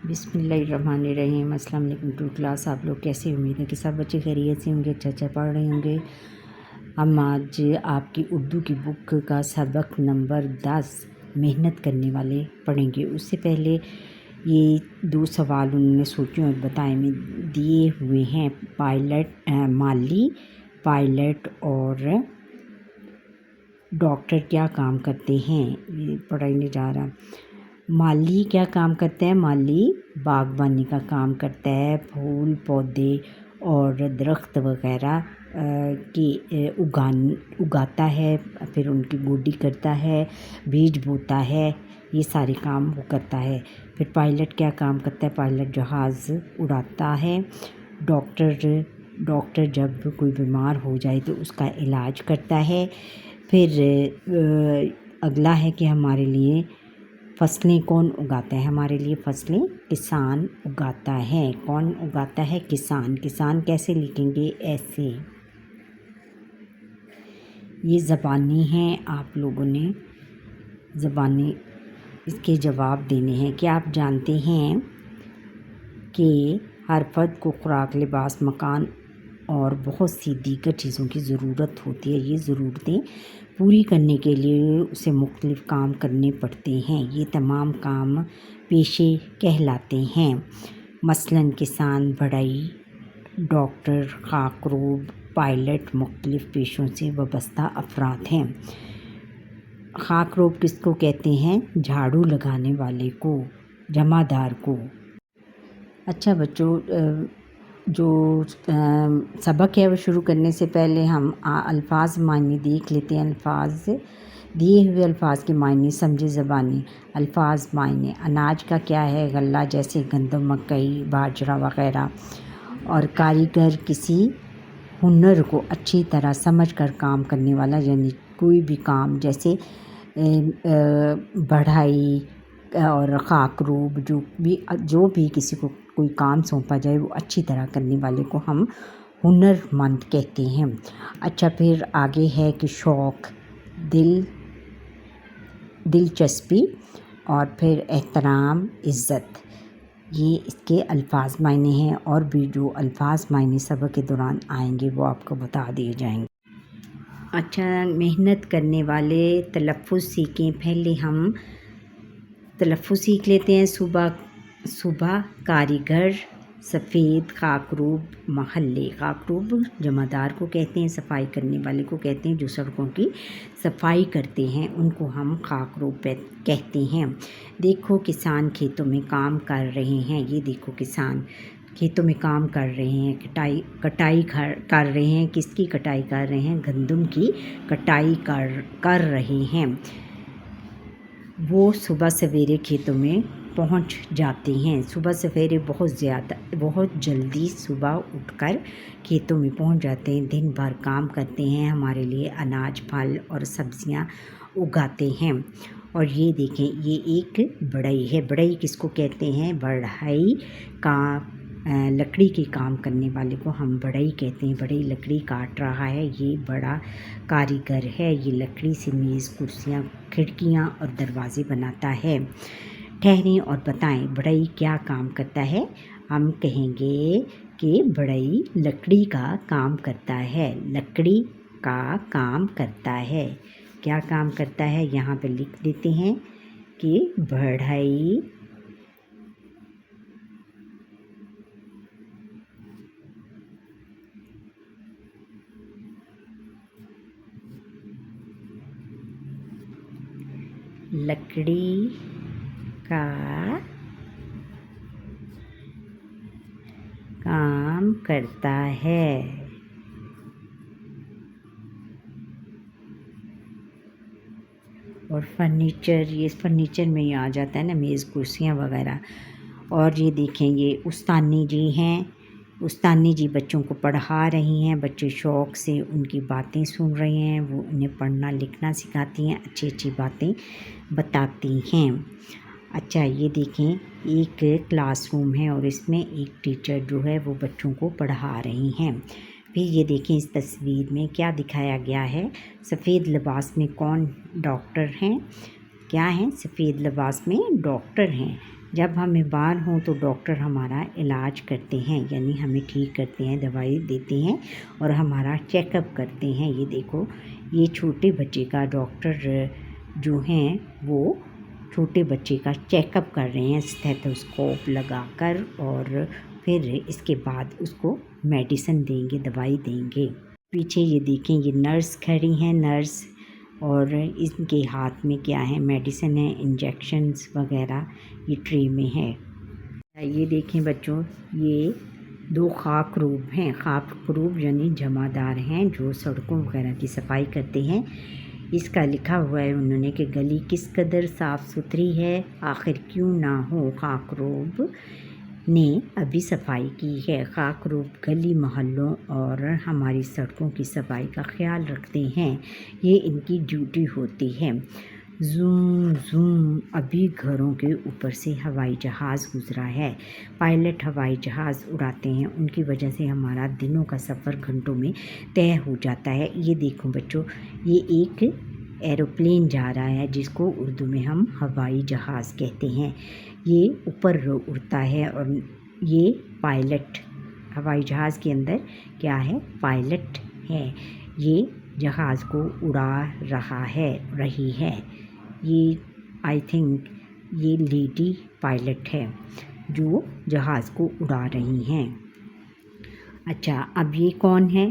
بسم اللہ الرحمن الرحیم۔ السلام علیکم ٹو کلاس۔ آپ لوگ کیسے؟ امید ہے کہ سب بچے خیریت سے ہوں گے، اچھا پڑھ رہے ہوں گے۔ ہم آج آپ کی اردو کی بک کا سبق نمبر 10 محنت کرنے والے پڑھیں گے۔ اس سے پہلے یہ 2 سوال انہوں نے سوچے اور بتائے میں دیے ہوئے ہیں۔ مالی پائلٹ اور ڈاکٹر کیا کام کرتے ہیں؟ یہ پڑھائی نہیں جا رہا۔ مالی کیا کام کرتا ہے؟ مالی باغبانی کا کام کرتا ہے، پھول پودے اور درخت وغیرہ کی اگاتا ہے، پھر ان کی گوڈی کرتا ہے، بیج بوتا ہے، یہ سارے کام وہ کرتا ہے۔ پھر پائلٹ کیا کام کرتا ہے؟ پائلٹ جہاز اڑاتا ہے۔ ڈاکٹر جب کوئی بیمار ہو جائے تو اس کا علاج کرتا ہے۔ پھر اگلا ہے کہ ہمارے لیے فصلیں کون اگاتا ہے؟ ہمارے لیے فصلیں کسان اگاتا ہے۔ کون اگاتا ہے؟ کسان۔ کسان کیسے لکھیں گے؟ ایسے۔ یہ زبانی ہیں، آپ لوگوں نے زبانی اس کے جواب دینے ہیں۔ کیا آپ جانتے ہیں کہ ہر فرد کو خوراک، لباس، مکان اور بہت سی دیگر چیزوں کی ضرورت ہوتی ہے؟ یہ ضرورتیں پوری کرنے کے لیے اسے مختلف کام کرنے پڑتے ہیں۔ یہ تمام کام پیشے کہلاتے ہیں۔ مثلاً کسان، بڑھئی، ڈاکٹر، خاکروب، پائلٹ مختلف پیشوں سے وابستہ افراد ہیں۔ خاکروب کس کو کہتے ہیں؟ جھاڑو لگانے والے کو، جمعدار کو۔ اچھا بچوں، جو سبق ہے وہ شروع کرنے سے پہلے ہم الفاظ معنی دیکھ لیتے ہیں۔ دیے ہوئے الفاظ کے معنی سمجھے زبانی۔ الفاظ معنی: اناج کا کیا ہے؟ غلہ، جیسے گندم، مکئی، باجرہ وغیرہ۔ اور کاریگر کسی ہنر کو اچھی طرح سمجھ کر کام کرنے والا، یعنی کوئی بھی کام جیسے بڑھئی اور خاکروب، جو بھی کسی کو کوئی کام سونپا جائے وہ اچھی طرح کرنے والے کو ہم ہنر مند کہتے ہیں۔ اچھا، پھر آگے ہے کہ شوق، دلچسپی، اور پھر احترام، عزت، یہ اس کے الفاظ معنی ہیں۔ اور بھی جو الفاظ معنی سبق کے دوران آئیں گے وہ آپ کو بتا دیے جائیں گے۔ اچھا، محنت کرنے والے تلفظ سیکھیں۔ پہلے ہم تلفظ سیکھ لیتے ہیں۔ صبح، کاریگر، سفید، خاکروب، محلے۔ خاکروب جمعدار کو کہتے ہیں، صفائی کرنے والے کو کہتے ہیں، جو سڑکوں کی صفائی کرتے ہیں ان کو ہم خاکروب کہتے ہیں۔ دیکھو کسان کھیتوں میں کام کر رہے ہیں۔ یہ دیکھو کسان کھیتوں میں کام کر رہے ہیں، کٹائی کر رہے ہیں۔ کس کی کٹائی کر رہے ہیں؟ گندم کی کٹائی کر رہے ہیں۔ وہ صبح سویرے کھیتوں میں پہنچ جاتے ہیں۔ صبح سویرے بہت جلدی صبح اٹھ کر کھیتوں میں پہنچ جاتے ہیں، دن بھر کام کرتے ہیں، ہمارے لیے اناج، پھل اور سبزیاں اگاتے ہیں۔ اور یہ دیکھیں، یہ ایک بڑھئی ہے۔ بڑھئی کس کو کہتے ہیں؟ بڑھئی کا لکڑی کے کام کرنے والے کو ہم بڑھئی کہتے ہیں۔ بڑھئی لکڑی کاٹ رہا ہے، یہ بڑا کاریگر ہے، یہ لکڑی سے میز، کرسیاں، کھڑکیاں اور دروازے بناتا ہے۔ ٹھہریں اور بتائیں، بڑھئی کیا کام کرتا ہے؟ ہم کہیں گے کہ بڑھئی لکڑی کا کام کرتا ہے۔ لکڑی کا کام کرتا ہے۔ کیا کام کرتا ہے؟ یہاں پہ لکھ دیتے ہیں کہ بڑھئی لکڑی کا کام کرتا ہے۔ اور فرنیچر، یہ فرنیچر میں ہی آ جاتا ہے نا، میز، کرسیاں وغیرہ۔ اور یہ دیکھیں، یہ استانی جی ہیں۔ استانی جی بچوں کو پڑھا رہی ہیں، بچے شوق سے ان کی باتیں سن رہے ہیں، وہ انہیں پڑھنا لکھنا سکھاتی ہیں، اچھی باتیں بتاتی ہیں۔ اچھا، یہ دیکھیں، ایک کلاس روم ہے اور اس میں ایک ٹیچر جو ہے وہ بچوں کو پڑھا رہی ہیں۔ پھر یہ دیکھیں، اس تصویر میں کیا دکھایا گیا ہے؟ سفید لباس میں کون ڈاکٹر ہیں؟ کیا ہیں؟ سفید لباس میں ڈاکٹر ہیں۔ جب ہم بیمار ہوں تو ڈاکٹر ہمارا علاج کرتے ہیں، یعنی ہمیں ٹھیک کرتے ہیں، دوائی دیتے ہیں اور ہمارا چیک اپ کرتے ہیں۔ یہ دیکھو، یہ چھوٹے بچے کا ڈاکٹر جو ہیں وہ چھوٹے بچے کا چیک اپ کر رہے ہیں اسٹیتھوسکوپ لگا کر، اور پھر اس کے بعد اس کو میڈیسن دیں گے، دوائی دیں گے۔ پیچھے یہ دیکھیں، یہ نرس کھڑی ہیں، نرس، اور ان کے ہاتھ میں کیا ہے؟ میڈیسن ہے، انجیکشنز وغیرہ یہ ٹرے میں ہے۔ یہ دیکھیں بچوں، یہ 2 خاک روب ہیں۔ خاک روب یعنی جمع دار ہیں جو سڑکوں وغیرہ کی صفائی کرتے ہیں۔ اس کا لکھا ہوا ہے انہوں نے کہ گلی کس قدر صاف ستھری ہے، آخر کیوں نہ ہو، خاک روب نے ابھی صفائی کی ہے۔ خاک روب گلی محلوں اور ہماری سڑکوں کی صفائی کا خیال رکھتے ہیں، یہ ان کی ڈیوٹی ہوتی ہے۔ زوم زوم، ابھی گھروں کے اوپر سے ہوائی جہاز گزرا ہے۔ پائلٹ ہوائی جہاز اڑاتے ہیں، ان کی وجہ سے ہمارا دنوں کا سفر گھنٹوں میں طے ہو جاتا ہے۔ یہ دیکھو بچوں، یہ ایک ایروپلین جا رہا ہے جس کو اردو میں ہم ہوائی جہاز کہتے ہیں۔ یہ اوپر اڑتا ہے اور یہ پائلٹ، ہوائی جہاز کے اندر کیا ہے؟ پائلٹ ہے، یہ جہاز کو اڑا رہی ہے۔ یہ آئی تھنک یہ لیڈی پائلٹ ہے جو جہاز کو اڑا رہی ہیں۔ اچھا، اب یہ کون ہے؟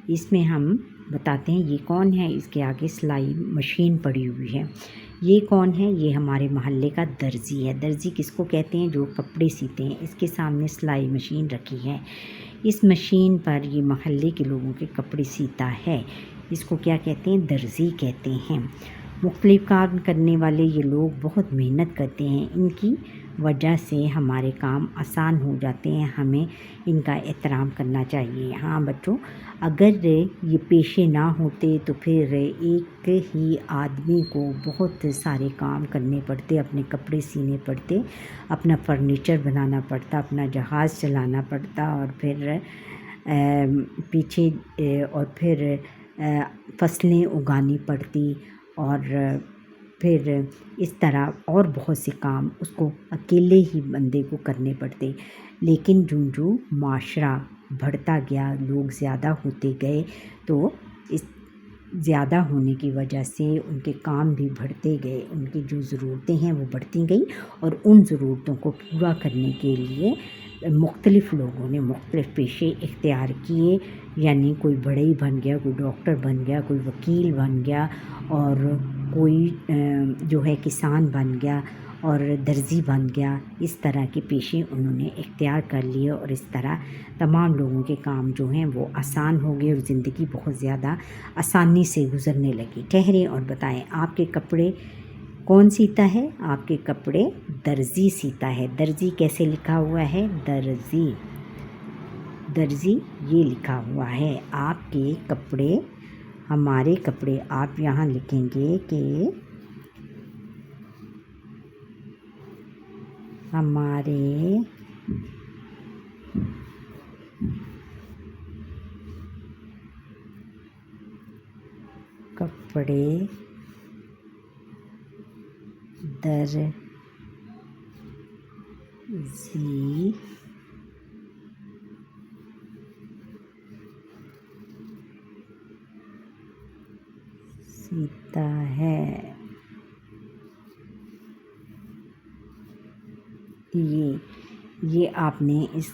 اس میں ہم بتاتے ہیں یہ کون ہے۔ اس کے آگے سلائی مشین پڑی ہوئی ہے۔ یہ کون ہے؟ یہ ہمارے محلے کا درزی ہے۔ درزی کس کو کہتے ہیں؟ جو کپڑے سیتے ہیں۔ اس کے سامنے سلائی مشین رکھی ہے، اس مشین پر یہ محلے کے لوگوں کے کپڑے سیتا ہے۔ اس کو کیا کہتے ہیں؟ درزی کہتے ہیں۔ مختلف کام کرنے والے یہ لوگ بہت محنت کرتے ہیں، ان کی وجہ سے ہمارے کام آسان ہو جاتے ہیں، ہمیں ان کا احترام کرنا چاہیے۔ ہاں بچوں، اگر یہ پیشے نہ ہوتے تو پھر ایک ہی آدمی کو بہت سارے کام کرنے پڑتے، اپنے کپڑے سینے پڑتے، اپنا فرنیچر بنانا پڑتا، اپنا جہاز چلانا پڑتا، اور پھر فصلیں اگانی پڑتی، اور پھر اس طرح اور بہت سے کام اس کو اکیلے ہی بندے کو کرنے پڑتے۔ لیکن جو معاشرہ بڑھتا گیا، لوگ زیادہ ہوتے گئے، تو اس زیادہ ہونے کی وجہ سے ان کے کام بھی بڑھتے گئے، ان کی جو ضرورتیں ہیں وہ بڑھتی گئیں، اور ان ضرورتوں کو پورا کرنے کے لیے مختلف لوگوں نے مختلف پیشے اختیار کیے، یعنی کوئی بڑھئی بن گیا، کوئی ڈاکٹر بن گیا، کوئی وکیل بن گیا، اور کوئی جو ہے کسان بن گیا، اور درزی بن گیا۔ اس طرح کے پیشے انہوں نے اختیار کر لیے، اور اس طرح تمام لوگوں کے کام جو ہیں وہ آسان ہو گئے، اور زندگی بہت زیادہ آسانی سے گزرنے لگی۔ ٹھہریں اور بتائیں، آپ کے کپڑے کون سیتا ہے؟ آپ کے کپڑے درزی سیتا ہے۔ درزی کیسے لکھا ہوا ہے؟ درزی، درزی یہ لکھا ہوا ہے۔ آپ کے کپڑے، ہمارے کپڑے، آپ یہاں لکھیں گے کہ ہمارے کپڑے درزی سیتا ہے۔ یہ آپ نے اس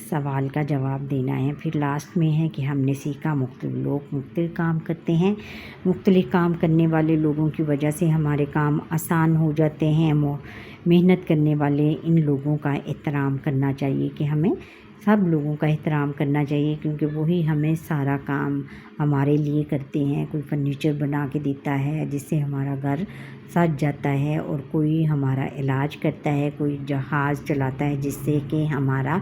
سوال کا جواب دینا ہے۔ پھر لاسٹ میں ہے کہ ہم نے سیکھا، مختلف لوگ مختلف کام کرتے ہیں، مختلف کام کرنے والے لوگوں کی وجہ سے ہمارے کام آسان ہو جاتے ہیں۔ محنت کرنے والے ان لوگوں کا احترام کرنا چاہیے، کہ ہمیں سب لوگوں کا احترام کرنا چاہیے، کیونکہ وہی ہمیں سارا کام ہمارے لیے کرتے ہیں۔ کوئی فرنیچر بنا کے دیتا ہے جس سے ہمارا گھر سج جاتا ہے، اور کوئی ہمارا علاج کرتا ہے، کوئی جہاز چلاتا ہے جس سے کہ ہمارا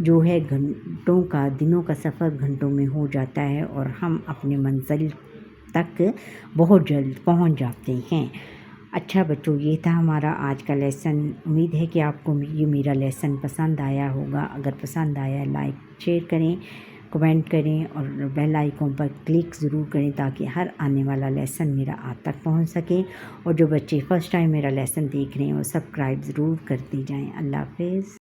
جو ہے گھنٹوں کا، دنوں کا سفر گھنٹوں میں ہو جاتا ہے، اور ہم اپنے منزل تک بہت جلد پہنچ جاتے ہیں۔ اچھا بچوں، یہ تھا ہمارا آج کا لیسن۔ امید ہے کہ آپ کو یہ میرا لیسن پسند آیا ہوگا۔ اگر پسند آیا، لائک شیئر کریں، کمنٹ کریں اور بیل آئیکن پر کلک ضرور کریں تاکہ ہر آنے والا لیسن میرا آپ تک پہنچ سکے، اور جو بچے فرسٹ ٹائم میرا لیسن دیکھ رہے ہیں وہ سبسکرائب ضرور کرتے جائیں۔ اللہ حافظ۔